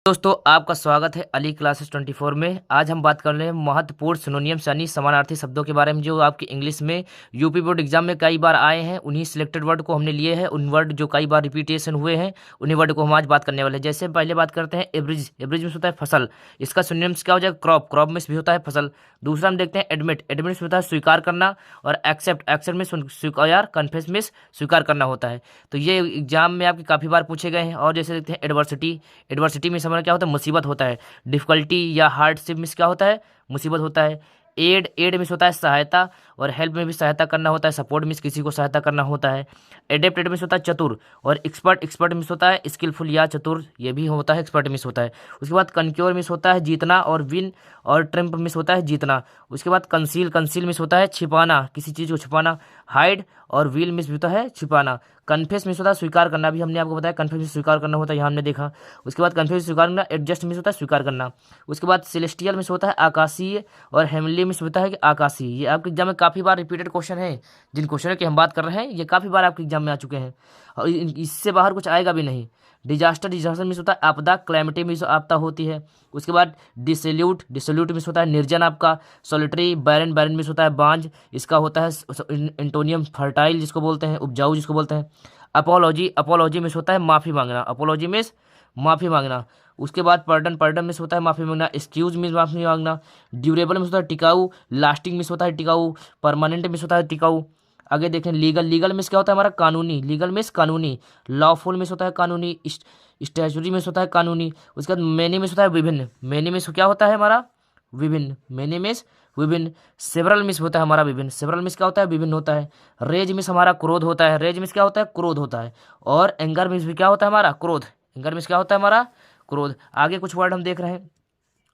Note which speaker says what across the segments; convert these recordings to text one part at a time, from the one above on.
Speaker 1: दोस्तों आपका स्वागत है अली क्लासेस 24 में। आज हम बात कर रहे हैं महत्वपूर्ण सिनोनियम्स यानी समानार्थी शब्दों के बारे में जो आपकी इंग्लिश में यूपी बोर्ड एग्जाम में कई बार आए हैं। उन्हीं सिलेक्टेड वर्ड को हमने लिए हैं, उन वर्ड जो कई बार रिपीटेशन हुए हैं उन्हीं वर्ड को हम आज बात करने वाले हैं। जैसे पहले बात करते हैं एवरेज। एवरेज में होता है फसल, इसका सिनोनिम्स क्या हो जाएगा? क्रॉप। क्रॉप में भी होता है फसल। दूसरा हम देखते हैं एडमिट। एडमिट में होता है स्वीकार करना। और एक्सेप्ट। एक्सेप्ट में स्वीकार, कन्फेस में स्वीकार करना होता है। तो ये एग्जाम में आपके काफ़ी बार पूछे गए हैं। और जैसे देखते हैं एडवर्सिटी। एडवर्सिटी में समझ क्या होता है? मुसीबत होता है। डिफिकल्टी या हार्डशिप में क्या होता है? मुसीबत होता है। एड। एड में होता है सहायता। और हेल्प में भी सहायता करना होता है। सपोर्ट में किसी को सहायता करना होता है। एडेप्टेड में होता है चतुर। और एक्सपर्ट। एक्सपर्ट में होता है स्किलफुल या चतुर, ये भी होता है एक्सपर्ट में होता है। उसके बाद कनक्योर में होता है जीतना। और विन और ट्रम्प में होता है जीतना। उसके बाद कंसील। कंसील में होता है छिपाना, किसी चीज़ को छिपाना। हाइड और व्हील में होता है छिपाना। कन्फेस में होता है स्वीकार करना, भी हमने आपको बताया कन्फेस में स्वीकार करना होता है, यहाँ हमने देखा। उसके बाद कन्फेस स्वीकार करना। एडजस्ट में होता है स्वीकार करना। उसके बाद सेलेस्टियल में होता है आकाशीय। और हेमली में होता है कि आकाशीय। ये आपके एग्जाम में काफ़ी बार रिपीटेड क्वेश्चन है। जिन क्वेश्चन की हम बात कर रहे हैं ये काफ़ी बार आपके एग्जाम में आ चुके हैं और इससे बाहर कुछ आएगा भी नहीं। डिजास्टर। डिजास्टर में होता है आपदा। क्लैमिटी में आपदा होती है। उसके बाद डिसोल्यूट। डिसोल्यूट में होता है निर्जन आपका। सॉलिटरी। बैरन। बैरन में होता है बांझ। इसका होता है एंटोनियम फर्टाइल जिसको बोलते हैं, उपजाऊ जिसको बोलते हैं। अपोलॉजी। अपोलॉजी में होता है माफ़ी मांगना। अपोलॉजी में माफ़ी मांगना। उसके बाद पर्डन। पर्डन में होता है माफ़ी मांगना। एक्सक्यूज में माफ़ी मांगना। ड्यूरेबल में होता है टिकाऊ। लास्टिंग में होता है टिकाऊ। परमानेंट में होता है टिकाऊ। आगे देखें लीगल। लीगल में क्या होता है हमारा? कानूनी। लीगल में कानूनी। लॉफुल में होता है कानूनी। स्टैचुरी में होता है कानूनी। उसके बाद मैनी में होता है विभिन्न। मैनी में क्या होता है हमारा? विभिन्न। मैनी में विभिन्न। सेवरल मिस होता है हमारा विभिन्न। सेवरल मिस क्या होता है? विभिन्न होता है। रेज मिस हमारा क्रोध होता है। रेज मिस क्या होता है? क्रोध होता है। और एंगर मिस भी क्या होता है हमारा? क्रोध। एंगर मिस क्या होता है हमारा? क्रोध। आगे कुछ वर्ड हम देख रहे हैं।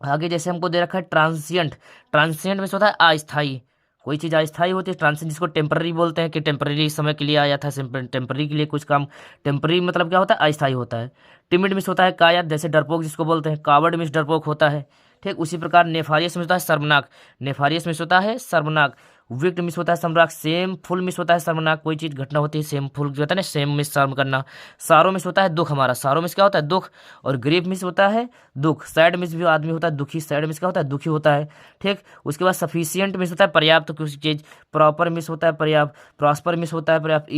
Speaker 1: आगे जैसे हमको दे रखा है ट्रांसिएंट। ट्रांसिएंट में होता है अस्थाई। कोई चीज़ अस्थाई होती है। ट्रांसिएंट जिसको टेम्पररी बोलते हैं कि टेम्पररी समय के लिए आया था, टेम्पररी के लिए कुछ काम। टेम्पररी मतलब क्या होता है? अस्थाई होता है। टिमिड मिस होता है कायर, जैसे डरपोक जिसको बोलते हैं। कावर्ड मिस डरपोक होता है। ठीक उसी प्रकार नेफारियस में होता है शर्मनाक। नेफारियस में होता है शर्मनाक। विक्ट मिस होता है सम्राट। सेम फुल मिस होता है शर्मनाक, कोई चीज़ घटना होती है सेम फुल जो होता है ना, सेम मिस शर्म करना। सारो मिस होता है दुख हमारा। सारो मिस क्या होता है? दुख। और ग्रीफ मिस होता है दुख। सैड मिस भी आदमी होता है दुखी। सैड मिस क्या होता है? दुखी होता है। ठीक। उसके बाद सफिशियंट मिस होता है पर्याप्त किसी चीज़। प्रॉपर मिस होता है पर्याप्त। प्रॉस्पर मिस होता है पर्याप्त।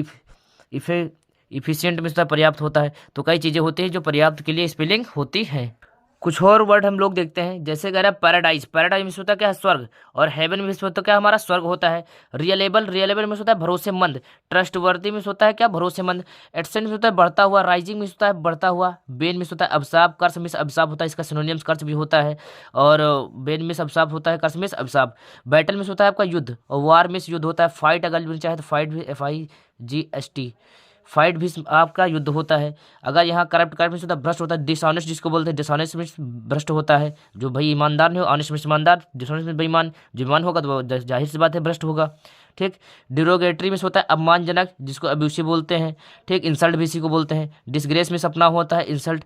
Speaker 1: इफे इफिशियंट मिस होता है पर्याप्त होता है। तो कई चीज़ें होती हैं जो पर्याप्त के लिए स्पेलिंग होती है। कुछ और वर्ड हम लोग देखते हैं। जैसे कह रहा है पैराडाइज। पैराडाइज में होता है क्या है? स्वर्ग। और हेवन में होता है क्या? हमारा स्वर्ग होता है। रियलेबल। रियलेबल में होता है भरोसेमंद। ट्रस्टवर्दी में होता है क्या? भरोसेमंद। एडसेंट में होता है बढ़ता हुआ। राइजिंग में होता है बढ़ता हुआ। बेन में होता है अभिशाप। कर्स में अभिशाप होता है, इसका सिनोनियम्स कर्स भी होता है। और बेन में अभिशाप होता है, कर्स में अभिशाप। बैटल में होता है आपका युद्ध। और वार में युद्ध होता है। फाइट अगर चाहे तो फाइट भी FIGHT। फाइट भी आपका युद्ध होता है। अगर यहाँ करप्ट। करप्ट में होता है भ्रष्ट होता है। डिसऑनेस्ट जिसको बोलते हैं। डिसऑनेस्ट में भ्रष्ट होता है, जो भाई ईमानदार नहीं हो। ऑनेस्ट में ईमानदार। डिसऑनेस्ट में बेईमान। जो ईमान होगा तो वो जाहिर सी बात है भ्रष्ट होगा। ठीक। डिरोगेटरी में होता है अपमानजनक, जिसको अब्यूसिव बोलते हैं। ठीक। इंसल्ट भी इसी को बोलते हैं। डिसग्रेस में अपना होता है इंसल्ट,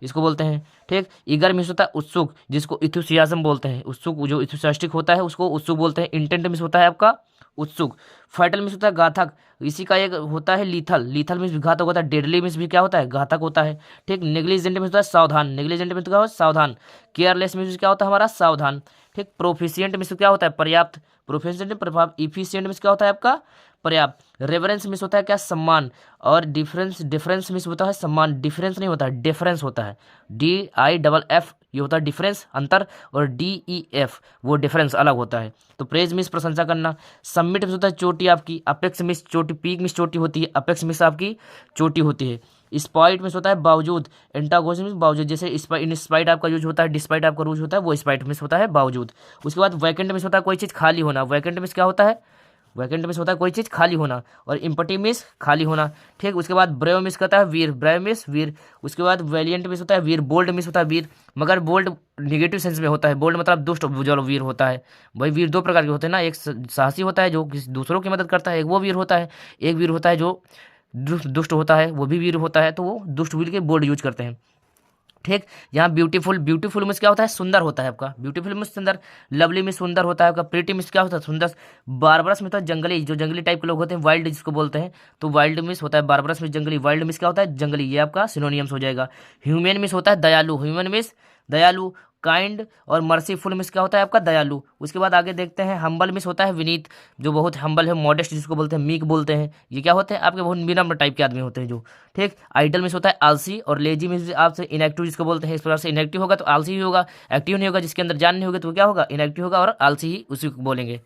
Speaker 1: इसको बोलते हैं। ठीक। ईगर में होता है उत्सुक, जिसको इथुसियाज्म बोलते हैं। उत्सुक जो इथुसियास्टिक होता है उसको उत्सुक बोलते हैं। इंटेंट में होता है आपका उत्सुक। फाइटल में होता है घातक, इसी का एक होता है लीथल। लीथल में भी घातक होता है। डेडली में भी क्या होता है? घातक होता है। ठीक। नेग्लिजेंट में होता है सावधान। नेग्लिजेंट में तो क्या होता है? सावधान। केयरलेस में भी क्या होता है हमारा? सावधान। ठीक। प्रोफिशिएंट में क्या होता है? पर्याप्त। प्रोफिशिएंट में प्रभाव। इफिशिएंट में क्या होता है आपका? पर्याप्त। रेवरेंस में होता है क्या? सम्मान। और डिफरेंस। डिफरेंस में होता है सम्मान। डिफरेंस नहीं होता है, डिफरेंस होता है। DIFF ये होता है डिफरेंस, अंतर। और DEF वो डिफरेंस अलग होता है। तो प्रेज मिस प्रशंसा करना। सबमिट मिस होता है चोटी आपकी। अपेक्स मिस चोटी। पीक मिस चोटी होती है। अपेक्स मिस आपकी चोटी होती है। स्पाइट मिस होता है बावजूद। एंटागोनिस्ट मिस बावजूद, जैसे इन स्पाइट आपका यूज होता है, डिस्पाइट आपका यूज होता है, वो स्पाइट मिस होता है बावजूद। उसके बाद वैकेंट मिस होता है कोई चीज़ खाली होना। वैकेंट मिस क्या होता है? वैकेंट मिस होता है कोई चीज़ खाली होना। और इम्पटी मिस खाली होना। ठीक। उसके बाद ब्रेव मिस कहता है वीर। ब्रेव मिस वीर। उसके बाद वैलियंट मिस होता है वीर। बोल्ड मिस होता है वीर, मगर बोल्ड निगेटिव सेंस में होता है। बोल्ड मतलब दुष्ट जो वीर होता है। भाई वीर दो प्रकार के होते हैं ना, एक साहसी होता है जो किसी दूसरों की मदद करता है, एक वो वीर होता है। एक वीर होता है जो दुष्ट होता है, वो भी वीर होता है, तो वो दुष्ट वीर के बोल्ड यूज करते हैं। ठीक। यहाँ ब्यूटीफुल, ब्यूटीफुल मीन्स क्या होता है, सुंदर होता है आपका, ब्यूटीफुल मीन्स सुंदर। लवली में सुंदर होता है आपका। प्रीटी मीन्स क्या होता है, सुंदर। बारबरस में होता है जंगली, जो जंगली टाइप के लोग होते हैं, वाइल्ड जिसको बोलते हैं, तो वाइल्ड मीन्स होता है बारबरस में जंगली। वाइल्ड मीन्स क्या होता है, जंगली। ये आपका सिनोनियम्स हो जाएगा। ह्यूमन मीन्स होता है दयालु, ह्यूमन मीन्स दयालु। काइंड और मर्सीफुल मिस क्या होता है आपका, दयालु। उसके बाद आगे देखते हैं, हम्बल मिस होता है विनीत, जो बहुत हम्बल है, मॉडेस्ट जिसको बोलते हैं, मीक बोलते हैं। ये क्या होते हैं आपके, बहुत विनम्र टाइप के आदमी होते हैं जो। ठीक। आइडल मिस होता है आलसी, और लेजी मिस आपसे इनएक्टिव जिसको बोलते हैं। इस प्रकार से इनएक्टिव होगा तो आलसी ही होगा, एक्टिव नहीं होगा, जिसके अंदर जान नहीं होगी तो वो क्या होगा, इनएक्टिव होगा, और आलसी ही उसी को बोलेंगे।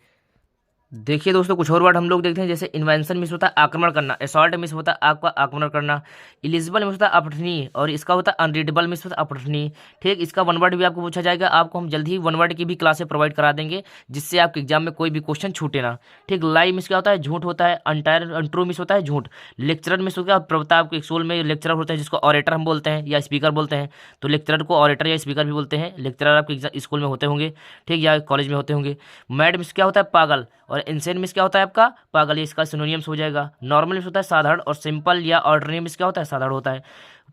Speaker 1: देखिए दोस्तों, कुछ और वर्ड हम लोग देखते हैं, जैसे इन्वेंशन मिस होता है आक्रमण करना, असॉल्ट मिस होता है आपका आक्रमण करना, इलिजिबल मिस होता है अपठनीय, और इसका होता है अनरीडेबल मिस होता है अपठनीय। ठीक। इसका वन वर्ड भी आपको पूछा जाएगा, आपको हम जल्द ही वन वर्ड की भी क्लासें प्रोवाइड करा देंगे, जिससे आपके एग्जाम में कोई भी क्वेश्चन छूटे ना। ठीक। लाई मिस क्या होता है, झूठ होता है। अनटायर अनट्रू मिस होता है झूठ। लेक्चरर मिस होता है प्रवक्ता, आपके स्कूल में लेक्चरर होते हैं जिसको ऑरेटर हम बोलते हैं या स्पीकर बोलते हैं, तो लेक्चरर को ऑरेटर या स्पीकर भी बोलते हैं। लेक्चरर आपके स्कूल में होते होंगे, ठीक, या कॉलेज में होते होंगे। मैड मिस क्या होता है पागल, और इंसेन मिस क्या होता है आपका पागल, ये इसका सिनोनियम्स हो जाएगा। नॉर्मल मिस होता है साधारण, और सिंपल या ऑर्डिनरी मिस क्या होता है, साधारण होता है।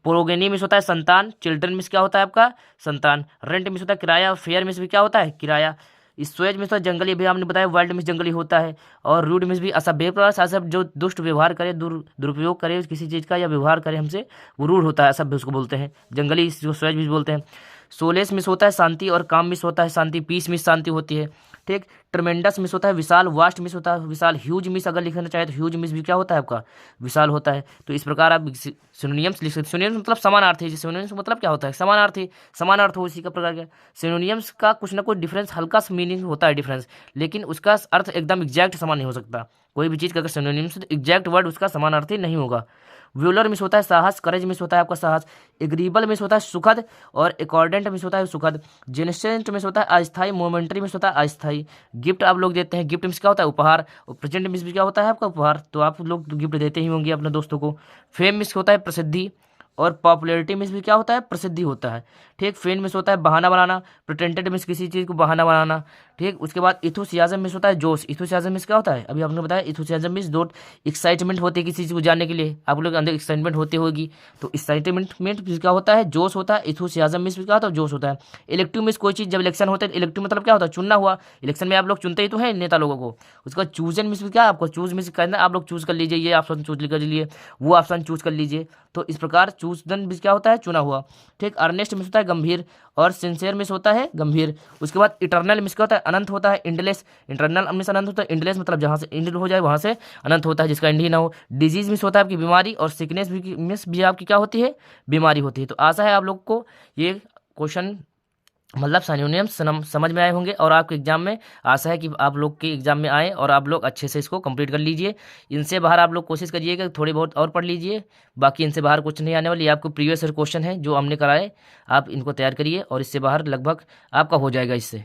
Speaker 1: प्रोगेनी मिस होता है संतान। चिल्ड्रन मिस क्या होता है आपका संतान। रेंट मिस होता है किराया। फेयर मिस भी क्या होता है, किराया। स्वेज मिस होता है जंगली, भी हमने बताया। वाइल्ड मिस जंगली होता है। और रूड मिस भी असभ्य प्रकार से, जो दुष्ट व्यवहार करे, दुरुपयोग करे किसी चीज़ का, या व्यवहार करे हमसे, वो रूड होता है, असभ्य उसको बोलते हैं जंगली, जो स्वेज मिस बोलते हैं। सोलेस मिस होता है शांति, और काम मिस होता है शांति। पीस मिस शांति होती है। ठीक। ट्रमेंडस मिस होता है विशाल। वास्ट मिस होता है विशाल। ह्यूज मिस अगर लिखना चाहे तो ह्यूज मिस भी क्या होता है आपका, विशाल होता है। तो इस प्रकार आप सिनोनियम्स लिख सकते। सिनोनियम्स मतलब समानार्थी, सिनोनियम्स मतलब क्या होता है, समानार्थी, समानार्थ हो इसी का प्रकार का। सिनोनियम्स का कुछ ना कुछ डिफरेंस, हल्का सा मीनिंग होता है डिफरेंस, लेकिन उसका अर्थ एकदम एग्जैक्ट समान नहीं हो सकता। कोई भी चीज़ का अगर सिनोनियम्स, एग्जैक्ट वर्ड उसका समानार्थी नहीं होगा। व्यूलर मिस होता है साहस। करेज मिस होता है आपका साहस। एग्रीबल मिस होता है सुखद, और अकॉर्डेंट मिस होता है सुखद। जेनेसेंट मिस होता है अस्थाई। मोमेंट्री मिस होता है अस्थाई। गिफ्ट आप लोग देते हैं, गिफ्ट मिस क्या होता है उपहार। और प्रेजेंट मिस भी क्या होता है आपका उपहार, तो आप लोग गिफ्ट देते ही होंगे अपने दोस्तों को। फेम मिस होता है प्रसिद्धि, और पॉपुलैरिटी मिस भी क्या होता है, प्रसिद्धि होता है। ठीक। फेन मिस होता है बहाना बनाना। प्रिटेंडेड मिस किसी चीज़ को बहाना बनाना। ठीक। उसके बाद इथुसियाज्म मिस होता है जोश। इथुसियाज्म मिस क्या होता है, अभी आपने बताया। इथुसियाज्म मिस दो एक्साइटमेंट होती है किसी चीज़ को जानने के लिए, आप लोग के अंदर एक्साइटमेंट होती होगी, तो एक्साइटमेंट मिस क्या होता है, जोश होता है। इथुसियाज्म मिस क्या होता है, जोश होता है। इलेक्टिव मिस कोई चीज़ जब इलेक्शन होता है, इलेक्टिव मतलब क्या होता है, चुनना हुआ। इलेक्शन में आप लोग चुनते ही तो है नेता लोगों को। उसका चूजन मिस क्या है, आपको चूज मिस करना, आप लोग चूज कर लीजिए, ये ऑप्शन चूज कर लीजिए, वो ऑप्शन चूज कर लीजिए। तो इस प्रकार चूजन मिस क्या होता है, चुना हुआ। ठीक। अर्नेस्ट मिस होता है गंभीर, और सिंसियर मिस होता है गंभीर। उसके बाद इटर्नल मिस क्या होता है, अनंत होता है। इंडलेस, इंटरनल मिस अनंत होता है। इंडलेस मतलब जहाँ से इंड हो जाए वहाँ से अनंत होता है, जिसका इंड ही ना हो। डिजीज मिस होता है आपकी बीमारी, और सिकनेस भी मिस भी आपकी क्या होती है, बीमारी होती है। तो आशा है आप लोग को ये क्वेश्चन मतलब सिनोनिम्स समझ में आए होंगे, और आपके एग्जाम में आशा है कि आप लोग के एग्जाम में आए और आप लोग अच्छे से इसको कंप्लीट कर लीजिए। इनसे बाहर आप लोग कोशिश करिएगा थोड़ी बहुत और पढ़ लीजिए, बाकी इनसे बाहर कुछ नहीं आने वाली। ये आपको प्रीवियस ईयर क्वेश्चन है जो हमने कराए, आप इनको तैयार करिए, और इससे बाहर लगभग आपका हो जाएगा इससे।